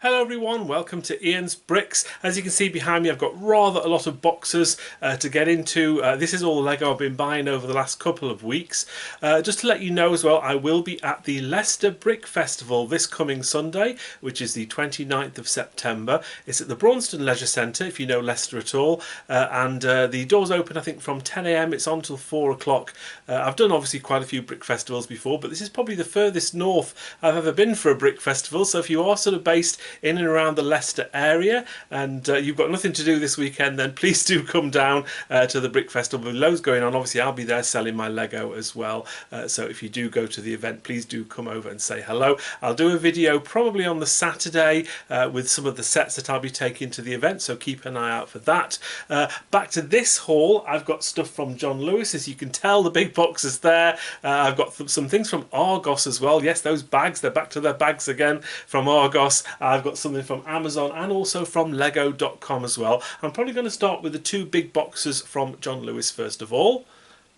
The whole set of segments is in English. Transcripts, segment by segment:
Hello everyone, welcome to Ian's Bricks. As you can see behind me, I've got rather a lot of boxes to get into. This is all the Lego I've been buying over the last couple of weeks. Just to let you know as well, I will be at the Leicester Brick Festival this coming Sunday, which is the 29th of September. It's at the Braunston Leisure Centre, if you know Leicester at all. And the doors open, I think, from 10 AM. It's on till 4 o'clock. I've done obviously quite a few brick festivals before, but this is probably the furthest north I've ever been for a brick festival. So if you are sort of based in and around the Leicester area and you've got nothing to do this weekend, then please do come down to the Brick Festival. With loads going on, obviously I'll be there selling my Lego as well, so if you do go to the event, please do come over and say hello. I'll do a video probably on the Saturday with some of the sets that I'll be taking to the event, so keep an eye out for that. Back to this haul, I've got stuff from John Lewis. As you can tell, the big boxes there. I've got some things from Argos as well. Yes, those bags, they're back to their bags again from Argos. I've got something from Amazon and also from Legocom as well. I'm probably going to start with the two big boxes from John Lewis first of all.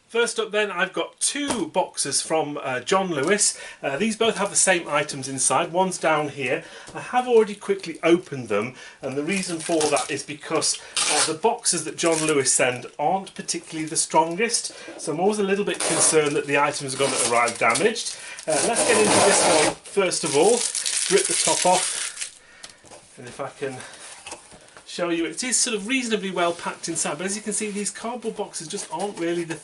First up then, I've got two boxes from John Lewis. These both have the same items inside. One's down here. I have already quickly opened them, and the reason for that is because the boxes that John Lewis send aren't particularly the strongest, so I'm always a little bit concerned that the items are going to arrive damaged. Let's get into this one first of all. Rip the top off. And if I can show you, it is sort of reasonably well packed inside, but as you can see, these cardboard boxes just aren't really the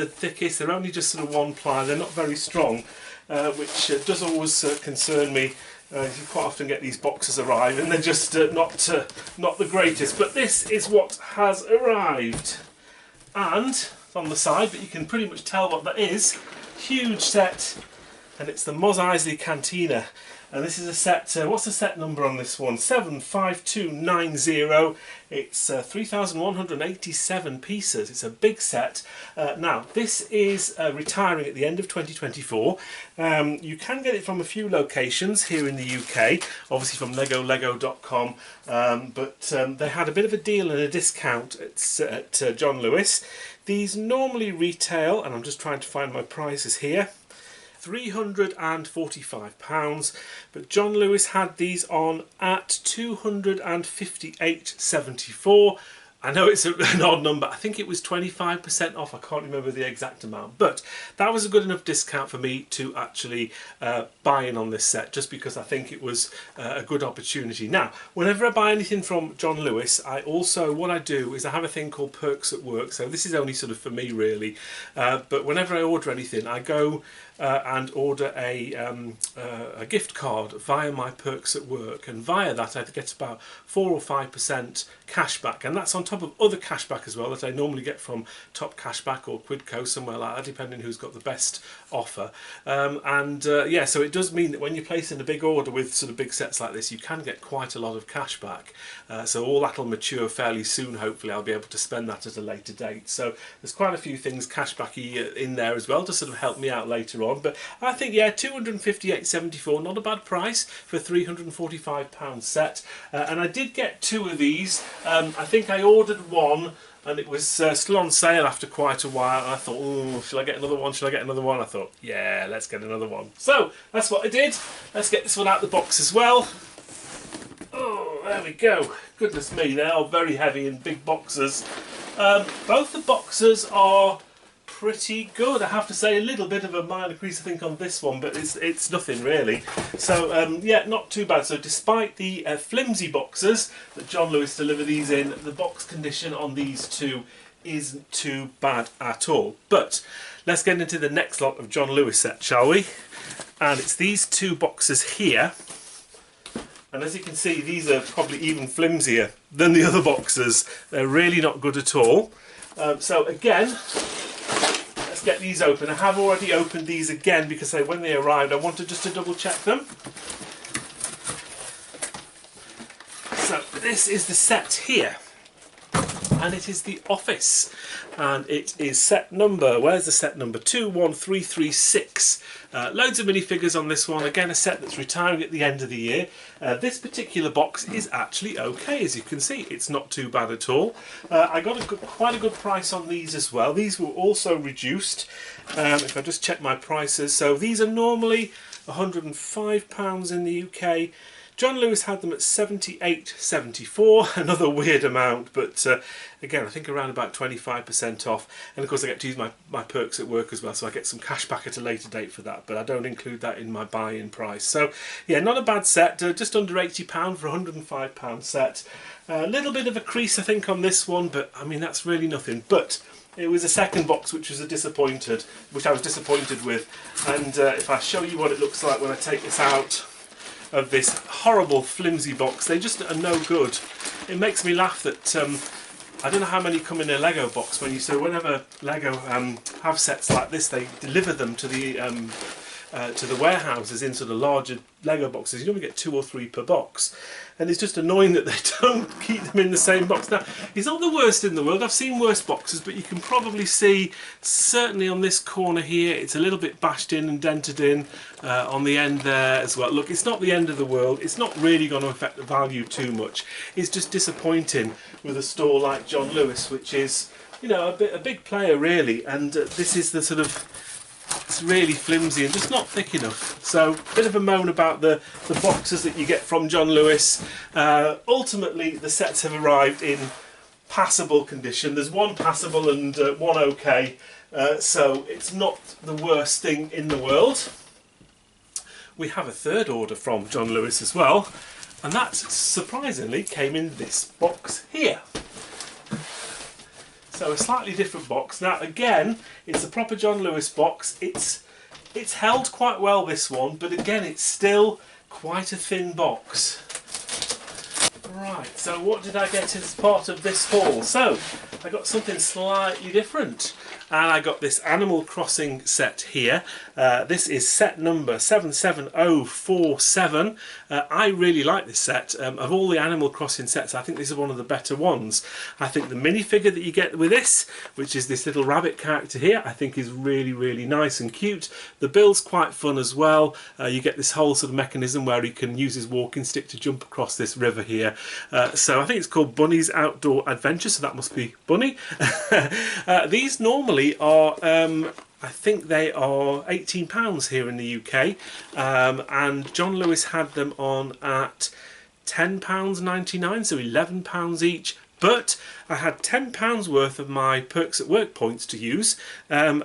thickest. They're only just sort of one ply. They're not very strong, which does always concern me. You quite often get these boxes arrive and they're just not the greatest. But this is what has arrived, and it's on the side, but you can pretty much tell what that is. Huge set, and it's the Mos Eisley Cantina. And this is a set, what's the set number on this one? 75290. It's 3,187 pieces. It's a big set. Now, this is retiring at the end of 2024. You can get it from a few locations here in the UK, obviously from Legocom, but they had a bit of a deal and a discount at John Lewis. These normally retail, and I'm just trying to find my prices here, £345, but John Lewis had these on at £258.74. I know it's an odd number. I think it was 25% off. I can't remember the exact amount, but that was a good enough discount for me to actually buy in on this set, just because I think it was a good opportunity. Now, whenever I buy anything from John Lewis, what I do is I have a thing called Perks at Work. So this is only sort of for me really, but whenever I order anything, I go and order a gift card via my Perks at Work, and via that I get about 4 or 5% cashback, and that's on top of other cashback as well that I normally get from Top Cashback or Quidco, somewhere like that, depending who's got the best offer. Yeah, so it does mean that when you place in a big order with sort of big sets like this, you can get quite a lot of cashback. So all that'll mature fairly soon. Hopefully I'll be able to spend that at a later date. So there's quite a few things cashbacky in there as well to sort of help me out later on. But I think, yeah, £258.74, not a bad price for a £345 set. And I did get two of these. I think I ordered one and it was still on sale after quite a while, and I thought, oh, shall I get another one? Shall I get another one? I thought, yeah, let's get another one. So that's what I did. Let's get this one out of the box as well. Oh, there we go. Goodness me, they are very heavy and big boxes. Both the boxes are pretty good. I have to say, a little bit of a minor crease I think on this one, but it's nothing really. So yeah, not too bad. So despite the flimsy boxes that John Lewis deliver these in, the box condition on these two isn't too bad at all. But let's get into the next lot of John Lewis set, shall we? And it's these two boxes here. And as you can see, these are probably even flimsier than the other boxes. They're really not good at all. So again, let's get these open. I have already opened these again because when they arrived, I wanted just to double check them. So this is the set here. and it is The Office, and it is set number, where's the set number, 21336. Loads of minifigures on this one, again a set that's retiring at the end of the year. This particular box is actually okay, as you can see, it's not too bad at all. I got quite a good price on these as well. These were also reduced, if I just check my prices. So these are normally £105 in the UK. John Lewis had them at £78.74, another weird amount, but again I think around about 25% off, and of course I get to use my perks at work as well, so I get some cash back at a later date for that, but I don't include that in my buy-in price. So yeah, not a bad set, just under £80 for a £105 set. A little bit of a crease I think on this one, but I mean that's really nothing. But it was a second box which I was disappointed with, and if I show you what it looks like when I take this out of this horrible flimsy box, they just are no good. It makes me laugh that I don't know how many come in a Lego box. Whenever Lego have sets like this, they deliver them to the warehouses in sort of larger Lego boxes. You only get 2 or 3 per box, and it's just annoying that they don't keep them in the same box. Now, it's not the worst in the world. I've seen worse boxes, but you can probably see, certainly on this corner here, it's a little bit bashed in and dented in on the end there as well. Look, it's not the end of the world. It's not really going to affect the value too much. It's just disappointing with a store like John Lewis, which is, you know, a big player really, and this is the sort of, it's really flimsy and just not thick enough. So a bit of a moan about the boxes that you get from John Lewis. Ultimately the sets have arrived in passable condition. There's one passable and one okay, so it's not the worst thing in the world. We have a third order from John Lewis as well, and that surprisingly came in this box here. So a slightly different box. Now again, it's a proper John Lewis box. It's held quite well, this one, but again it's still quite a thin box. Right, so what did I get as part of this haul? So I got something slightly different, and I got this Animal Crossing set here. This is set number 77047. I really like this set. Of all the Animal Crossing sets, I think this is one of the better ones. I think the minifigure that you get with this, which is this little rabbit character here, I think is really, really nice and cute. The build's quite fun as well. You get this whole sort of mechanism where he can use his walking stick to jump across this river here. So I think it's called Bunny's Outdoor Adventure, so that must be Bunny. These normally are, I think they are £18 here in the UK, and John Lewis had them on at £10.99, so £11 each. But I had £10 worth of my perks at work points to use,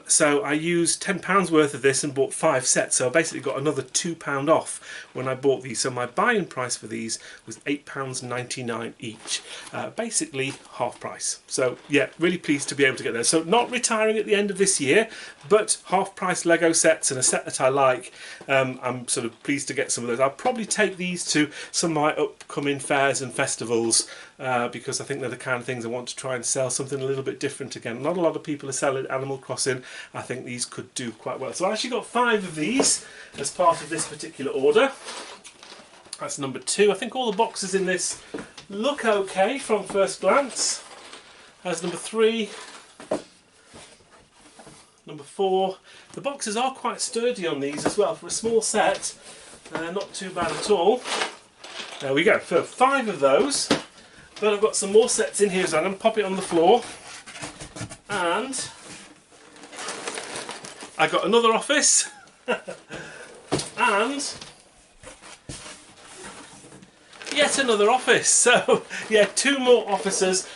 so I used £10 worth of this and bought 5 sets, so I basically got another £2 off when I bought these. So my buying price for these was £8.99 each, basically half price. So yeah, really pleased to be able to get those. So not retiring at the end of this year, but half price Lego sets and a set that I like. I'm sort of pleased to get some of those. I'll probably take these to some of my upcoming fairs and festivals, because I think they're the kind of things I want to try and sell something a little bit different again. Not a lot of people are selling Animal Crossing. I think these could do quite well. So I actually got 5 of these as part of this particular order. That's number 2. I think all the boxes in this look okay from first glance. That's number 3. Number 4. The boxes are quite sturdy on these as well. For a small set, not too bad at all. There we go. So 5 of those. But I've got some more sets in here, so I'm going to pop it on the floor. And I got another office. And yet another office. So yeah, 2 more offices.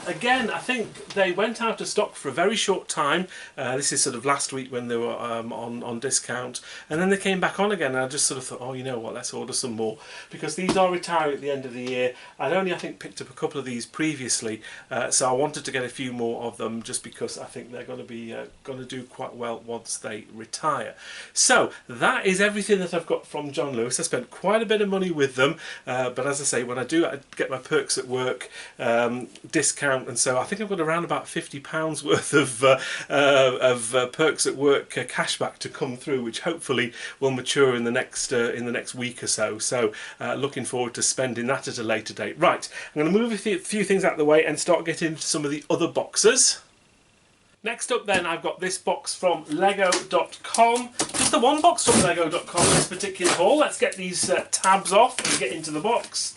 Again, I think they went out of stock for a very short time. This is sort of last week when they were on discount, and then they came back on again, and I just sort of thought, oh, you know what, let's order some more, because these are retiring at the end of the year. I'd only, I think, picked up a couple of these previously, so I wanted to get a few more of them just because I think they're going to be going to do quite well once they retire. So that is everything that I've got from John Lewis. I spent quite a bit of money with them, but but as I say, when I do, I get my perks at work discount, and so I think I've got around about £50 worth of perks at work cashback to come through, which hopefully will mature in the next week or so. So looking forward to spending that at a later date. Right, I'm going to move a few things out of the way and start getting into some of the other boxes. Next up then, I've got this box from Legocom. Just the one box from Legocom in this particular haul. Let's get these tabs off and get into the box.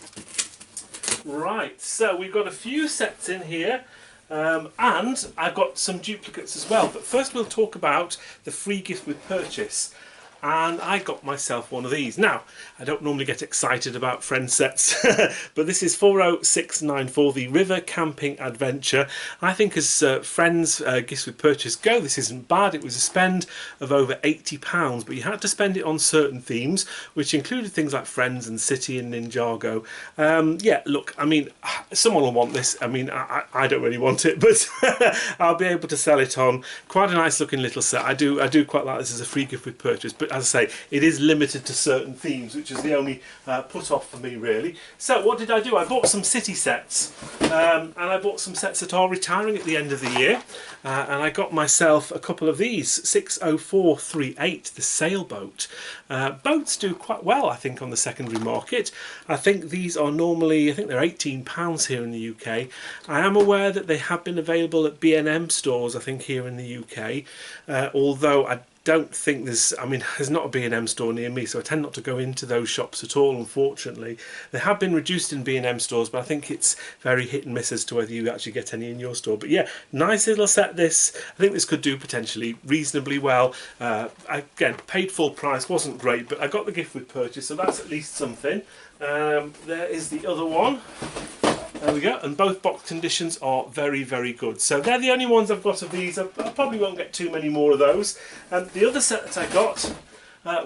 Right, so we've got a few sets in here. And I've got some duplicates as well. But first we'll talk about the free gift with purchase. And I got myself one of these. Now, I don't normally get excited about friend sets, but this is 40694, the River Camping Adventure. I think as friends gifts with purchase go, this isn't bad. It was a spend of over £80, but you had to spend it on certain themes, which included things like Friends and City and Ninjago. Yeah, look, I mean, someone will want this. I mean, I don't really want it, but I'll be able to sell it on. Quite a nice looking little set. I do quite like this as a free gift with purchase, but as I say, it is limited to certain themes, which is the only put off for me really. So what did I do? I bought some city sets, and I bought some sets that are retiring at the end of the year, and I got myself a couple of these. 60438, the sailboat. Boats do quite well, I think, on the secondary market. I think these are normally, I think they're £18 here in the UK. I am aware that they have been available at B&M stores, I think, here in the UK, although I don't think there's not a B&M store near me, so I tend not to go into those shops at all, unfortunately. They have been reduced in B&M stores, but I think it's very hit and miss as to whether you actually get any in your store. But yeah, nice little set this. I think this could do potentially reasonably well. Again, paid full price, wasn't great, but I got the gift with purchase, so that's at least something. There is the other one. There we go, and both box conditions are very, very good. So they're the only ones I've got of these. I probably won't get too many more of those. And the other set that I got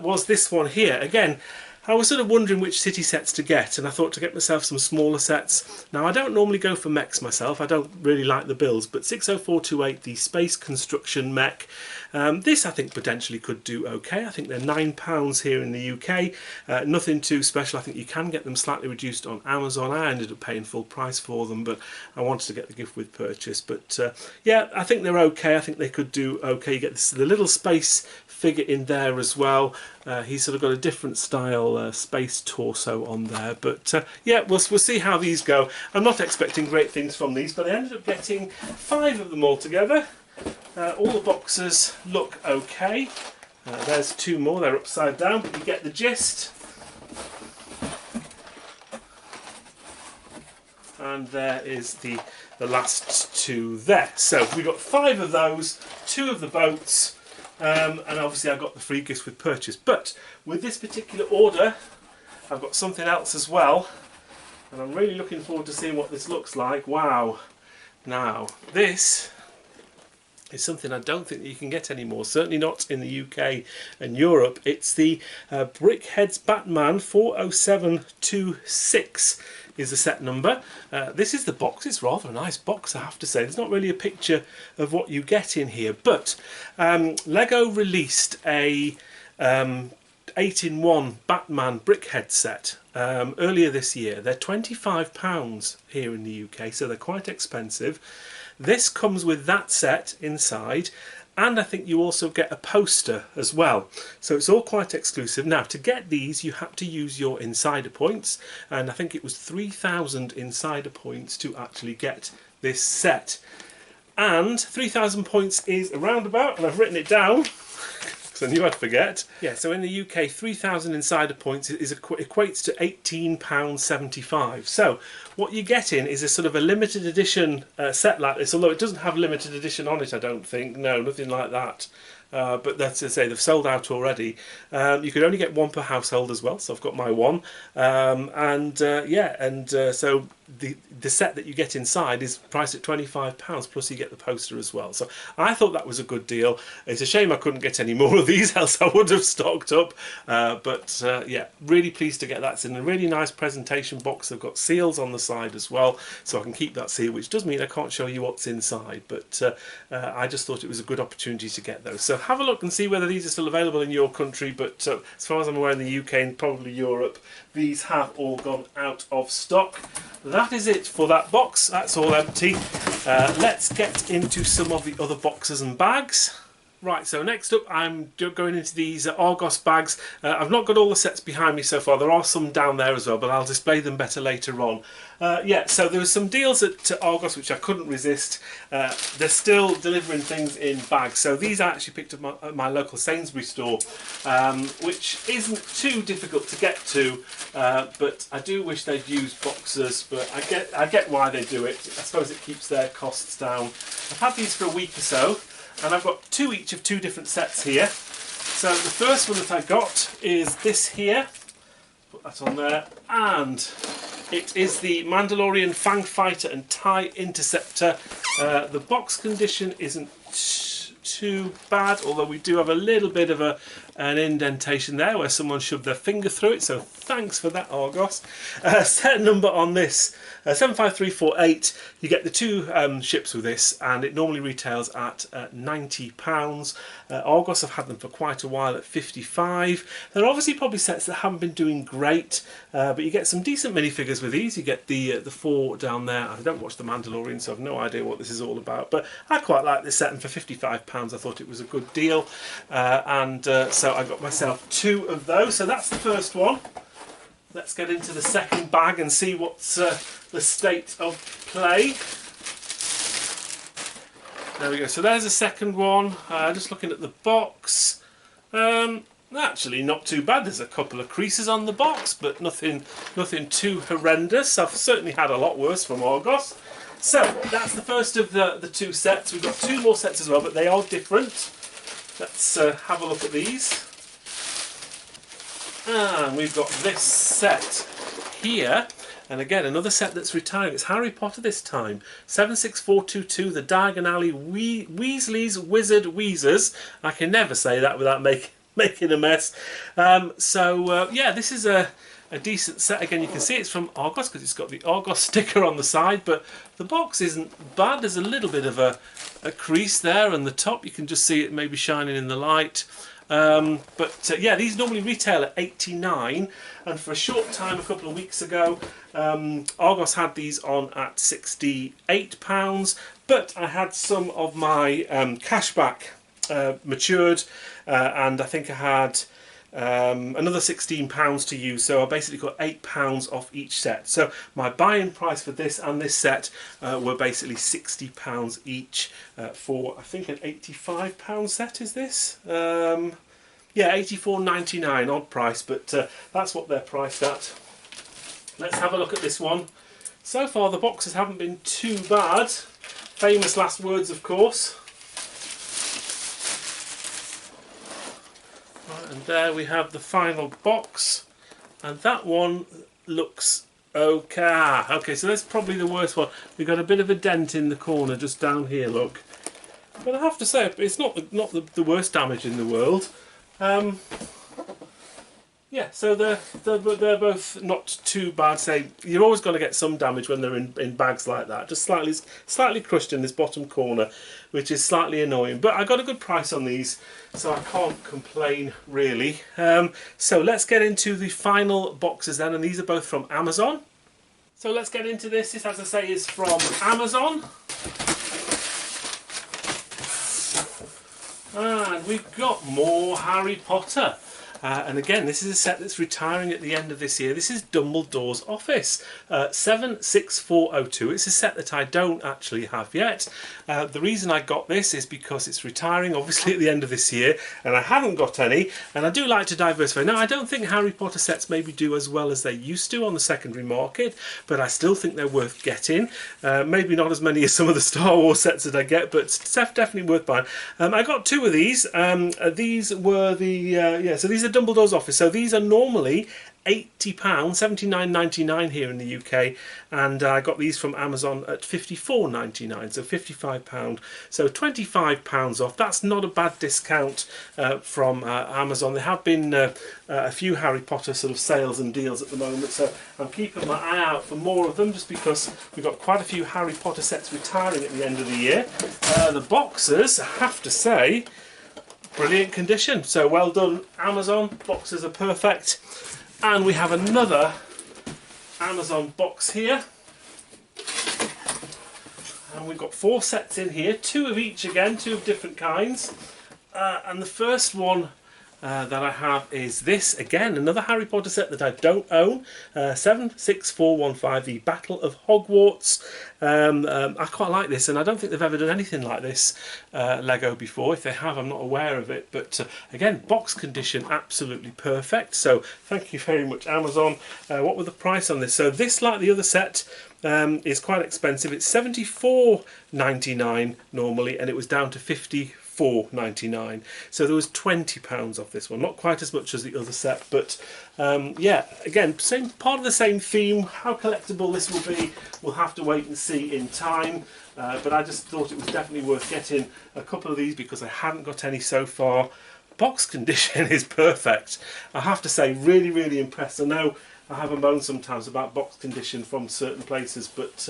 was this one here. Again, I was sort of wondering which city sets to get, and I thought to get myself some smaller sets. Now, I don't normally go for mechs myself. I don't really like the builds, but 60428, the Space Construction Mech. This I think potentially could do okay. I think they're £9 here in the UK. Nothing too special. I think you can get them slightly reduced on Amazon. I ended up paying full price for them, but I wanted to get the gift with purchase. But yeah, I think they're okay. I think they could do okay. You get the little space figure in there as well. He's sort of got a different style space torso on there, but yeah, we'll see how these go. I'm not expecting great things from these, but I ended up getting 5 of them all together. All the boxes look okay. There's 2 more, they're upside down, but you get the gist. And there is the last 2 there. So we got 5 of those, 2 of the boats, and obviously I got the free gifts with purchase. But with this particular order, I've got something else as well, and I'm really looking forward to seeing what this looks like. Wow! Now this is something I don't think that you can get anymore, certainly not in the UK and Europe. It's the Brickhead's Batman 40726 is the set number. This is the box. It's rather a nice box, I have to say. There's not really a picture of what you get in here, but Lego released a 8-in-1 Batman Brickhead set earlier this year. They're £25 here in the UK, so they're quite expensive. This comes with that set inside, and I think you also get a poster as well, so it's all quite exclusive. Now, to get these you have to use your insider points, and I think it was 3,000 insider points to actually get this set, and 3,000 points is around about, and I've written it down because I knew I'd forget. Yeah, so in the UK, 3,000 insider points equates to £18.75. So what you get in is a sort of a limited edition set like this, although it doesn't have limited edition on it, I don't think. No, nothing like that. But that's to say, they've sold out already. You could only get 1 per household as well, so I've got my 1. So the set that you get inside is priced at £25, plus you get the poster as well. So I thought that was a good deal. It's a shame I couldn't get any more of these, else I would have stocked up. Yeah, really pleased to get that. It's in a really nice presentation box. They've got seals on the side as well, so I can keep that seal, which does mean I can't show you what's inside, but I just thought it was a good opportunity to get those. So have a look and see whether these are still available in your country, but as far as I'm aware, in the UK and probably Europe, these have all gone out of stock. That is it for that box. That's all empty. Let's get into some of the other boxes and bags. Right, so next up I'm going into these Argos bags. I've not got all the sets behind me so far. There are some down there as well, but I'll display them better later on. Yeah, so there were some deals at Argos which I couldn't resist. They're still delivering things in bags. So these I actually picked up at my local Sainsbury's store, which isn't too difficult to get to, but I do wish they'd used boxes, but I get why they do it. I suppose it keeps their costs down. I've had these for a week or so, and I've got two each of two different sets here. So the first one that I got is this here. Put that on there. And it is the Mandalorian Fang Fighter and TIE Interceptor. The box condition isn't too bad, although we do have a little bit of an indentation there where someone shoved their finger through it, so thanks for that, Argos. Set number on this, 75348. You get the two ships with this, and it normally retails at £90. Argos have had them for quite a while at £55. They're obviously probably sets that haven't been doing great, but you get some decent minifigures with these. You get the four down there. I don't watch The Mandalorian, so I've no idea what this is all about, but I quite like this set, and for £55 I thought it was a good deal, so I got myself two of those. So that's the first one. Let's get into the second bag and see what's the state of play. There we go. So there's the second one. Just looking at the box. Actually, not too bad. There's a couple of creases on the box, but nothing too horrendous. I've certainly had a lot worse from Argos. So that's the first of the two sets. We've got two more sets as well, but they are different. Let's have a look at these. And we've got this set here. And again, another set that's retiring. It's Harry Potter this time. 76422, the Diagon Alley Weasley's Wizard Wheezers. I can never say that without making a mess. Yeah, this is a decent set. Again, you can see it's from Argos because it's got the Argos sticker on the side, but the box isn't bad. There's a little bit of a crease there on the top. You can just see it maybe shining in the light. Yeah, these normally retail at £89, and for a short time, a couple of weeks ago, Argos had these on at £68, but I had some of my cashback matured, and I think I had another £16 to use, so I basically got £8 off each set. So my buy-in price for this and this set were basically £60 each for, I think, an £85 set is this? Yeah, £84.99, odd price, but that's what they're priced at. Let's have a look at this one. So far the boxes haven't been too bad. Famous last words, of course. And there we have the final box, and that one looks okay. Okay, so that's probably the worst one. We've got a bit of a dent in the corner just down here, look. But I have to say, it's not the worst damage in the world. Yeah, so they're both not too bad. Say, you're always going to get some damage when they're in bags like that. Just slightly crushed in this bottom corner, which is slightly annoying. But I got a good price on these, so I can't complain really. So let's get into the final boxes then, and these are both from Amazon. So let's get into this. This, as I say, is from Amazon. And we've got more Harry Potter. And again, this is a set that's retiring at the end of this year. This is Dumbledore's Office, 76402. It's a set that I don't actually have yet. The reason I got this is because it's retiring, obviously, at the end of this year, and I haven't got any, and I do like to diversify. Now, I don't think Harry Potter sets maybe do as well as they used to on the secondary market, but I still think they're worth getting. Maybe not as many as some of the Star Wars sets that I get, but definitely worth buying. I got two of these. These were the, so these are Dumbledore's office. So these are normally £80, £79.99 here in the UK, and I got these from Amazon at £54.99, so £55. So £25 off. That's not a bad discount from Amazon. There have been a few Harry Potter sort of sales and deals at the moment, so I'm keeping my eye out for more of them, just because we've got quite a few Harry Potter sets retiring at the end of the year. The boxes, I have to say, brilliant condition. So well done, Amazon. Boxes are perfect. And we have another Amazon box here. And we've got 4 sets in here, 2 of each again, 2 of different kinds. And the first one that I have is this, again, another Harry Potter set that I don't own, 76415, the Battle of Hogwarts. I quite like this, and I don't think they've ever done anything like this Lego before. If they have, I'm not aware of it, but again, box condition absolutely perfect. So thank you very much, Amazon. What was the price on this? So this, like the other set, is quite expensive. It's £74.99 normally, and it was down to £54.99, so there was £20 off this one. Not quite as much as the other set, but yeah, again, same part of the same theme. How collectible this will be, we'll have to wait and see in time, but I just thought it was definitely worth getting a couple of these because I hadn't got any so far. Box condition is perfect. I have to say, really, really impressed. I know I have a moan sometimes about box condition from certain places, but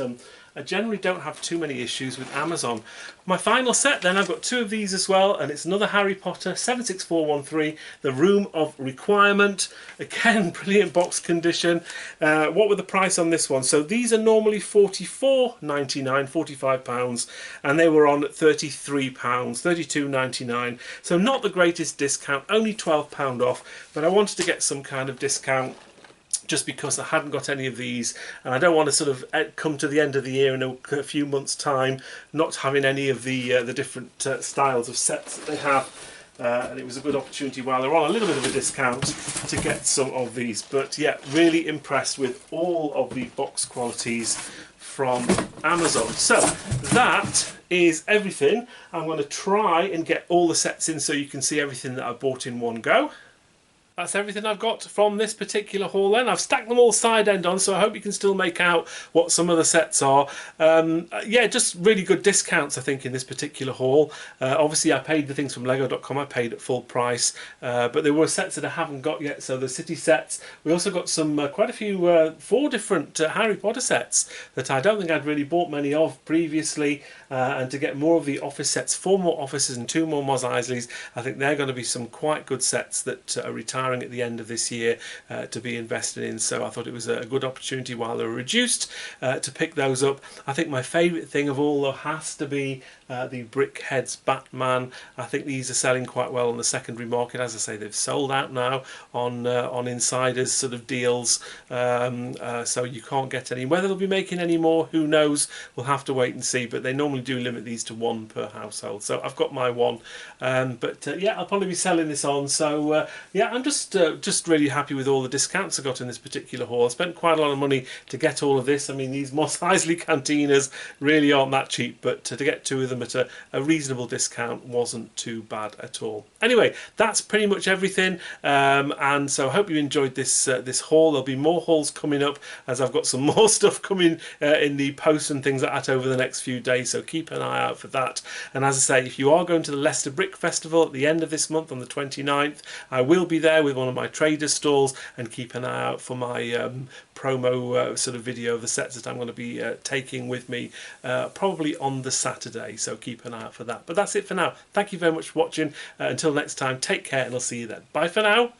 I generally don't have too many issues with Amazon. My final set then, I've got 2 of these as well, and it's another Harry Potter, 76413, The Room of Requirement. Again, brilliant box condition. What were the price on this one? So these are normally £44.99, £45, and they were on £33, £32.99. So not the greatest discount, only £12 off, but I wanted to get some kind of discount just because I hadn't got any of these, and I don't want to sort of come to the end of the year in a few months' time not having any of the different styles of sets that they have. And it was a good opportunity while they're on a little bit of a discount to get some of these. But yeah, really impressed with all of the box qualities from Amazon. So that is everything. I'm going to try and get all the sets in so you can see everything that I bought in one go. That's everything I've got from this particular haul then. I've stacked them all side end on, so I hope you can still make out what some of the sets are. Yeah, just really good discounts, I think, in this particular haul. Obviously, I paid the things from Legocom, I paid at full price, but there were sets that I haven't got yet, so the city sets. We also got some, quite a few, 4 different Harry Potter sets that I don't think I'd really bought many of previously, and to get more of the office sets, 4 more offices and 2 more Mos Eisleys, I think they're going to be some quite good sets that are retiring at the end of this year to be invested in. So I thought it was a good opportunity while they were reduced to pick those up. I think my favourite thing of all though has to be the Brickheads Batman. I think these are selling quite well on the secondary market. As I say, they've sold out now on insiders sort of deals, so you can't get any. Whether they'll be making any more, who knows, we'll have to wait and see, but they normally do limit these to 1 per household, so I've got my 1, but yeah, I'll probably be selling this on. So yeah, I'm just really happy with all the discounts I got in this particular haul. I spent quite a lot of money to get all of this. I mean, these Mos Eisley cantinas really aren't that cheap, but to get 2 of them at a reasonable discount wasn't too bad at all. Anyway, that's pretty much everything, and so I hope you enjoyed this this haul. There'll be more hauls coming up as I've got some more stuff coming in the post and things like that over the next few days, so keep an eye out for that. And as I say, if you are going to the Leicester Brick Festival at the end of this month on the 29th, I will be there with one of my traders stalls, and keep an eye out for my promo sort of video of the sets that I'm going to be taking with me probably on the Saturday, so keep an eye out for that. But that's it for now. Thank you very much for watching. Until next time, take care, and I'll see you then. Bye for now.